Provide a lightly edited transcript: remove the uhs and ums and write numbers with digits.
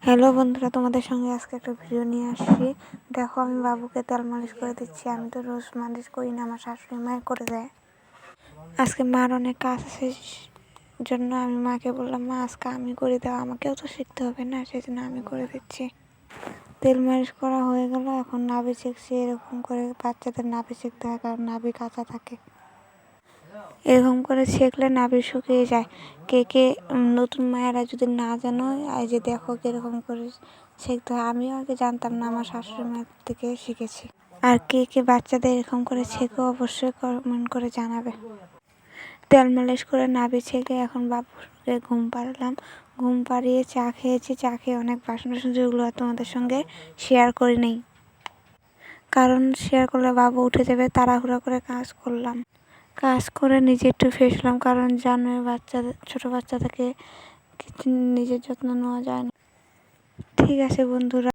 Hello বন্ধুরা, তোমাদের সঙ্গে আজকে একটা ভিডিও নিয়ে আসছি। দেখো, আমি বাবুকে তেল মালিশ করে দিচ্ছি। আমি তো রোজ মালিশ করি না, আমার শাশুড়ি মাই করে দেয়। আজকে মার অনেক কাজ আছে, জন্য আমি মাকে বললাম, মা আজকে আমি করে দাও, আমাকেও তো শিখতে হবে না, সেই জন্য আমি করে দিচ্ছি। তেল মালিশ করা হয়ে গেল, এখন নাভি ছেঁকছি। এরকম করে বাচ্চাদের নাভি ছেঁকতে হয়, কারণ নাভি কাঁচা থাকে। এরকম করে ছেঁকলে নাভি শুকিয়ে যায়। কে কে নতুন মায়েরা যদি না জানো, এই যে দেখো কিরকম করে ছেঁকতে হয়। আমিও আগে জানতাম না, আমার শাশুড়ি মায়ের থেকে শিখেছি। আর কে কে বাচ্চাদের এরকম করে ছেঁকে অবশ্যই কমেন্ট করে জানাবে। তেল মালিশ করে নাভি ছেঁকে এখন বাবুকে ঘুম পাড়ালাম। ঘুম পাড়িয়ে চা খেয়েছি। চা খেয়ে অনেক বাসন টাসন যেগুলো তোমাদের সঙ্গে শেয়ার করে নেই, কারণ শেয়ার করলে বাবু উঠে যাবে। তাড়াহুড়া করে কাজ করলাম। কাজ করে নিজে একটু ফ্রেশ হলাম, কারণ জানোই বাচ্চাদের, ছোটো বাচ্চা থেকে নিজের যত্ন নেওয়া যায় না। ঠিক আছে বন্ধুরা।